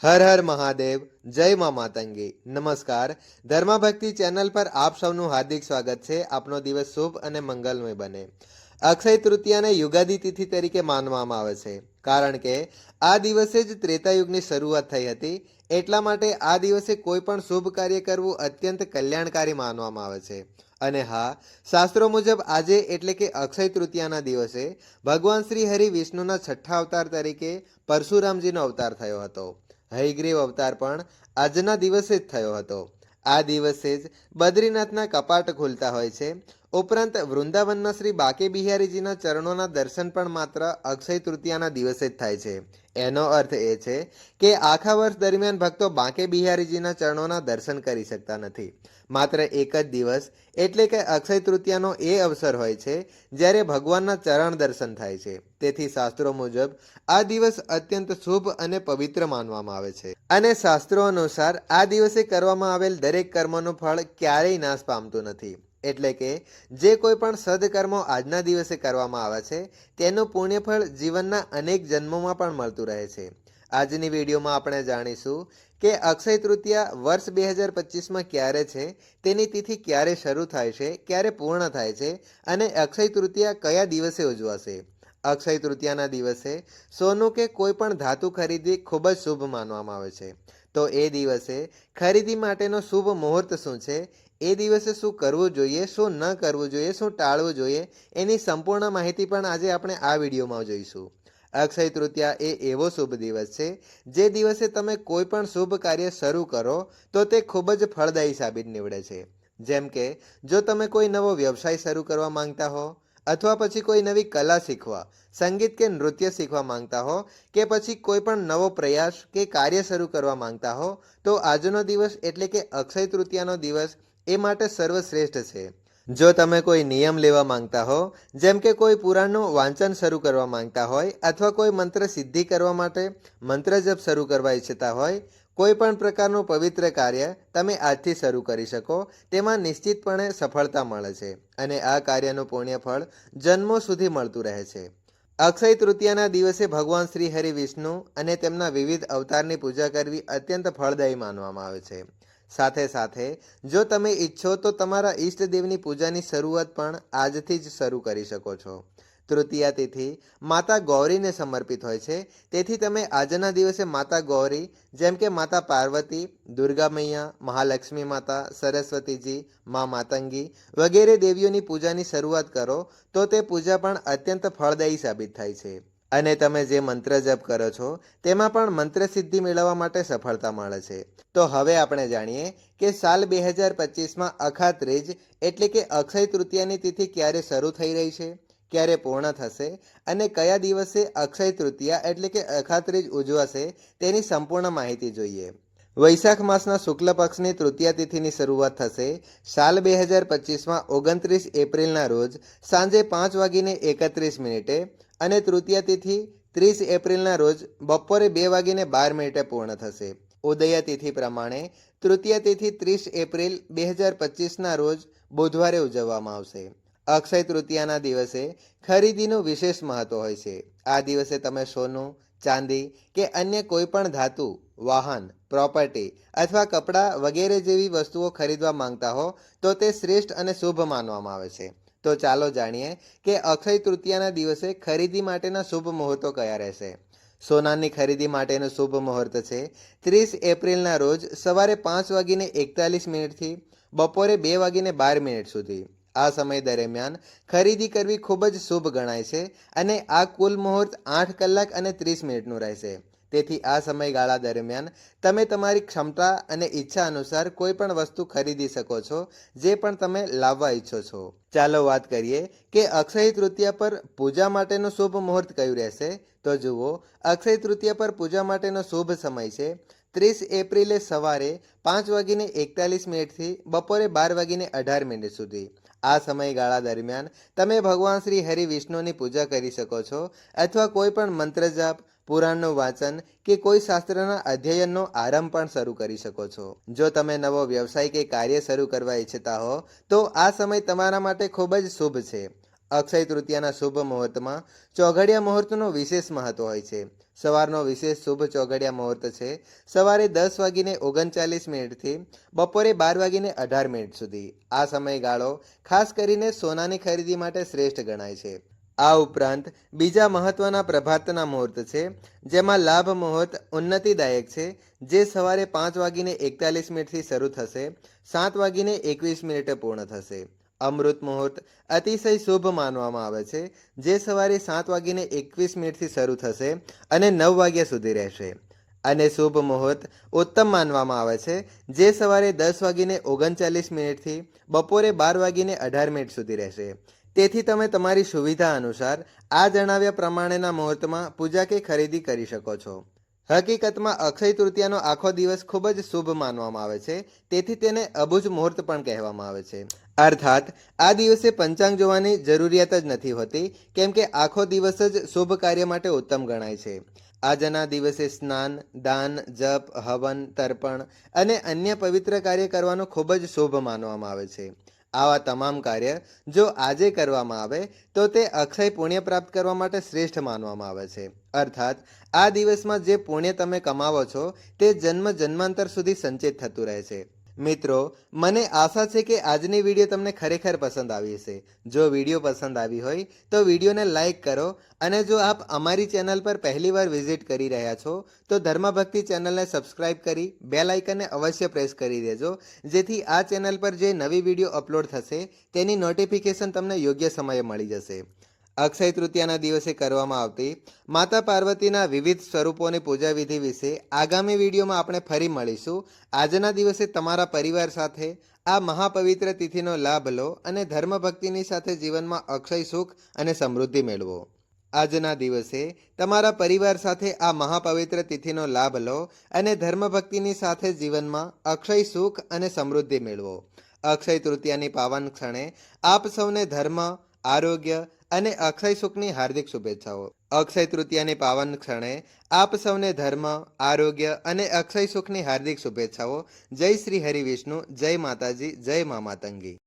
હર હર મહાદેવ, જય મા માતંગી. નમસ્કાર. ધર્મભક્તિ ચેનલ પર આપ સૌનું હાર્દિક સ્વાગત છે. આપનો દિવસ શુભ અને મંગલમય બને. અક્ષય તૃતીયાને યુગાદી તિથિ તરીકે માનવામાં આવે છે, કારણ કે આ દિવસે જ ત્રેતાયુગની શરૂઆત થઈ હતી. એટલા માટે આ દિવસે કોઈ પણ શુભ કાર્ય કરવું અત્યંત કલ્યાણકારી માનવામાં આવે છે. અને હા, શાસ્ત્રો મુજબ આજે એટલે કે અક્ષય તૃતીયાના દિવસે ભગવાન શ્રી હરિ વિષ્ણુના છઠ્ઠા અવતાર તરીકે પરશુરામજીનો અવતાર થયો હતો. હયગ્રીવ અવતાર પણ આજના દિવસે જ થયો હતો. આ દિવસે જ બદ્રીનાથના કપાટ ખુલતા હોય છે. ઉપરાંત વૃંદાવનના શ્રી બાકે બિહારીજીના ચરણોના દર્શન પણ માત્ર અક્ષય તૃતીયાના દિવસે જ થાય છે. એનો અર્થ એ છે કે આખા વર્ષ દરમિયાન ભક્તો બાકે બિહારીજીના ચરણોના દર્શન કરી શકતા નથી. માત્ર એક જ દિવસ એટલે કે અક્ષય તૃતીયાનો એ અવસર હોય છે જ્યારે ભગવાનના ચરણ દર્શન થાય છે. તેથી શાસ્ત્રો મુજબ આ દિવસ અત્યંત શુભ અને પવિત્ર માનવામાં આવે છે. અને શાસ્ત્રો અનુસાર આ દિવસે કરવામાં આવેલ દરેક કર્મનું ફળ ક્યારેય નાશ પામતું નથી. એટલે કે જે કોઈ પણ સદકર્મો આજના દિવસે કરવામાં આવે છે તેનું પુણ્યફળ જીવનના અનેક જન્મોમાં પણ મળતું રહે છે. આજની વિડીયોમાં આપણે જાણીશું કે અક્ષય તૃતીયા વર્ષ 2025માં ક્યારે છે, તેની તિથિ ક્યારે શરૂ થાય છે, ક્યારે પૂર્ણ થાય છે અને અક્ષય તૃતીયા કયા દિવસે ઉજવાશે. અક્ષય તૃતીયાના દિવસે સોનું કે કોઈ પણ ધાતુ ખરીદી ખૂબ જ શુભ માનવામાં આવે છે. તો એ દિવસે ખરીદી માટેનો શુભ મુહૂર્ત શું છે, એ દિવસે શું કરવું જોઈએ, શું ન કરવું જોઈએ, શું ટાળવું જોઈએ, એની સંપૂર્ણ માહિતી પણ આજે આપણે આ વિડીયોમાં જોઈશું. અક્ષય તૃતીયા એ એવો શુભ દિવસ છે જે દિવસે તમે કોઈ પણ શુભ કાર્ય શરૂ કરો તો તે ખૂબ જ ફળદાયી સાબિત નીવડે છે. જેમ કે જો તમે કોઈ નવો વ્યવસાય શરૂ કરવા માંગતા હો, અથવા પછી કોઈ નવી કલા શીખવા, સંગીત કે નૃત્ય શીખવા માંગતા હો, કે પછી કોઈ પણ નવો પ્રયાસ કે કાર્ય શરૂ કરવા માંગતા હો, તો આજનો દિવસ એટલે કે અક્ષય તૃતીયાનો દિવસ એ માટે સર્વશ્રેષ્ઠ છે. જો તમે કોઈ નિયમ લેવા માંગતા હો, જેમ કે કોઈ પુરાણનું વાંચન શરૂ કરવા માંગતા હોય, અથવા કોઈ મંત્ર સિદ્ધિ કરવા માટે મંત્ર જપ શરૂ કરવા ઈચ્છતા હોય, કોઈ પણ પ્રકારનું પવિત્ર કાર્ય તમે આજથી શરૂ કરી શકો, તેમાં નિશ્ચિતપણે સફળતા મળે છે અને આ કાર્યનું પુણ્યફળ જન્મો સુધી મળતું રહે છે. અક્ષય તૃતીયાના દિવસે ભગવાન શ્રી હરિ વિષ્ણુ અને તેમના વિવિધ અવતારની પૂજા કરવી અત્યંત ફળદાયી માનવામાં આવે છે. સાથે સાથે જો તમે ઈચ્છો તો તમારા ઈષ્ટદેવની પૂજાની શરૂઆત પણ આજથી જ શરૂ કરી શકો છો. તૃતીયા તિથિ માતા ગૌરીને સમર્પિત હોય છે. તેથી તમે આજના દિવસે માતા ગૌરી, જેમ કે માતા પાર્વતી, દુર્ગા મૈયા, મહાલક્ષ્મી માતા, સરસ્વતીજી, મા માતંગી વગેરે દેવીઓની પૂજાની શરૂઆત કરો તો તે પૂજા પણ અત્યંત ફળદાયી સાબિત થાય છે. અને તમે જે મંત્ર જપ કરો છો તેમાં પણ મંત્ર સિદ્ધિ મેળવવા માટે સફળતા મળે છે. તો હવે આપણે જાણીએ કે સાલ 2025માં અખાત્રીજ એટલે કે અક્ષય તૃતીયાની તિથિ ક્યારે શરૂ થઈ રહી છે, ક્યારે પૂર્ણ થશે અને કયા દિવસે અક્ષય તૃતીયા એટલે કે અખાત્રીજ ઉજવાશે, તેની સંપૂર્ણ માહિતી જોઈએ. વૈશાખ માસના શુક્લ પક્ષની તૃતીયા તિથિની શરૂઆત થશે સાલ 2025માં 29 એપ્રિલના રોજ સાંજે 5:31 અને તૃતીયા તિથિ 30 એપ્રિલના રોજ બપોરે 2:12 પૂર્ણ થશે. ઉદય તિથિ પ્રમાણે તૃતીયા તિથિ 30 એપ્રિલ 2025ના રોજ બુધવારે ઉજવવામાં આવશે. અક્ષય તૃતીયાના દિવસે ખરીદીનું વિશેષ મહત્વ હોય છે. આ દિવસે તમે સોનું, ચાંદી કે અન્ય કોઈ પણ ધાતુ, વાહન, પ્રોપર્ટી અથવા કપડાં વગેરે જેવી વસ્તુઓ ખરીદવા માંગતા હો તો તે શ્રેષ્ઠ અને શુભ માનવામાં આવે છે. તો ચાલો જાણીએ કે અક્ષય તૃતીયાના દિવસે ખરીદી માટેના શુભ મુહૂર્તો કયા રહેશે. સોનાની ખરીદી માટેનું શુભ મુહૂર્ત છે 30 એપ્રિલના રોજ સવારે 5:41થી બપોરે 2:12 સુધી. આ સમય દરમિયાન ખરીદી કરવી ખૂબ જ શુભ ગણાય છે અને આ કુલ મુહૂર્ત 8 કલાક અને 30 મિનિટનું રહેશે. તેથી આ સમયગાળા દરમિયાન તમે તમારી ક્ષમતા અને ઈચ્છા અનુસાર કોઈ પણ વસ્તુ ખરીદી શકો છો જે પણ તમે લાવવા ઈચ્છો છો. ચાલો વાત કરીએ કે અક્ષય તૃતીયા પર પૂજા માટેનું શુભ મુહૂર્ત કયું રહેશે. તો જુઓ, અક્ષય તૃતીયા પર પૂજા માટેનો શુભ સમય છે 30 એપ્રિલે સવારે 5:41થી બપોરે 12:18 સુધી. આ સમયગાળા દરમિયાન તમે ભગવાન શ્રી હરિ વિષ્ણુની પૂજા કરી શકો છો અથવા કોઈ પણ મંત્ર જાપ, પુરાણનું વાંચન કે કોઈ શાસ્ત્રના અધ્યયનનો આરંભ પણ શરૂ કરી શકો છો. જો તમે નવો વ્યવસાય કે કાર્ય શરૂ કરવા ઈચ્છતા હો તો આ સમય તમારા માટે ખૂબ જ શુભ છે. અક્ષય તૃતીયાના શુભ મુહૂર્તમાં ચોઘડિયા મુહૂર્તનું વિશેષ મહત્વ હોય છે. સવારનો વિશેષ શુભ ચોઘડિયા મુહૂર્ત છે સવારે 10:39 થી બપોરે 12:18 સુધી. આ સમયગાળો ખાસ કરીને સોનાની ખરીદી માટે શ્રેષ્ઠ ગણાય છે. આ ઉપરાંત બીજા મહત્વના પ્રભાતના મુહૂર્ત છે જેમાં લાભ મુહૂર્ત ઉન્નતિદાયક છે, જે સવારે 5:41 થી શરૂ થશે, 7:21 પૂર્ણ થશે. અમૃત મુહૂર્ત અતિશય શુભ માનવામાં આવે છે, જે સવારે 7:21 થી શરૂ થશે અને 9 વાગ્યા સુધી રહેશે. અને શુભ મુહૂર્ત ઉત્તમ માનવામાં આવે છે, જે સવારે 10:39 થી બપોરે 12:18 સુધી રહેશે. તેથી તમે તમારી સુવિધા અનુસાર આ જણાવ્યા પ્રમાણેના મુહૂર્તમાં પૂજા કે ખરીદી કરી શકો છો. હકીકતમાં અક્ષય તૃતીયાનો આખો દિવસ ખૂબ જ શુભ માનવામાં આવે છે, તેથી તેને અબુજ મુહૂર્ત પણ કહેવામાં આવે છે. અર્થાત આ દિવસે પંચાંગ જોવાની જરૂરિયાત જ નથી હોતી, કેમ કે આખો દિવસ જ શુભ કાર્ય માટે ઉત્તમ ગણાય છે. આજના દિવસે સ્નાન, દાન, જપ, હવન, તર્પણ અને અન્ય પવિત્ર કાર્ય કરવાનું ખૂબ જ શુભ માનવામાં આવે છે. આવા તમામ કાર્ય જો આજે કરવામાં આવે તો તે અક્ષય પુણ્ય પ્રાપ્ત કરવા માટે શ્રેષ્ઠ માનવામાં આવે છે. અર્થાત આ દિવસમાં જે પુણ્ય તમે કમાવો છો તે જન્મ જન્માંતર સુધી સંચિત થતું રહે છે. મિત્રો, મને આશા છે કે આજની વિડીયો તમને ખરેખર પસંદ આવી હશે. જો વિડીયો પસંદ આવી હોય તો વિડીયોને લાઈક કરો, અને જો આપ અમારી ચેનલ પર પહેલીવાર વિઝિટ કરી રહ્યા છો તો ધર્મભક્તિ ચેનલને સબસ્ક્રાઇબ કરી બેલ આઇકનને અવશ્ય પ્રેસ કરી દેજો, જેથી આ ચેનલ પર જે નવી વિડીયો અપલોડ થશે તેની નોટિફિકેશન તમને યોગ્ય સમયે મળી જશે. અક્ષય તૃતીયાના દિવસે કરવામાં આવતી માતા પાર્વતીના વિવિધ સ્વરૂપોની પૂજા વિધિ વિશે આગામી વિડીયોમાં આપણે ફરી મળીશું. આજના દિવસે તમારા પરિવાર સાથે આ મહાપવિત્ર તિથિનો લાભ લો અને ધર્મભક્તિની સાથે જીવનમાં અક્ષય સુખ અને સમૃદ્ધિ મેળવો. આજના દિવસે તમારા પરિવાર સાથે આ મહાપવિત્ર તિથિનો લાભ લો અને ધર્મભક્તિની સાથે જીવનમાં અક્ષય સુખ અને સમૃદ્ધિ મેળવો. અક્ષય તૃતીયાની પાવન ક્ષણે આપ સૌને ધર્મ, આરોગ્ય અને અક્ષય સુખની હાર્દિક શુભેચ્છાઓ. અક્ષય તૃતીયાની પાવન ક્ષણે આપ સૌને ધર્મ, આરોગ્ય અને અક્ષય સુખની હાર્દિક શુભેચ્છાઓ. જય શ્રી હરિ વિષ્ણુ, જય માતાજી, જય મા માતંગી.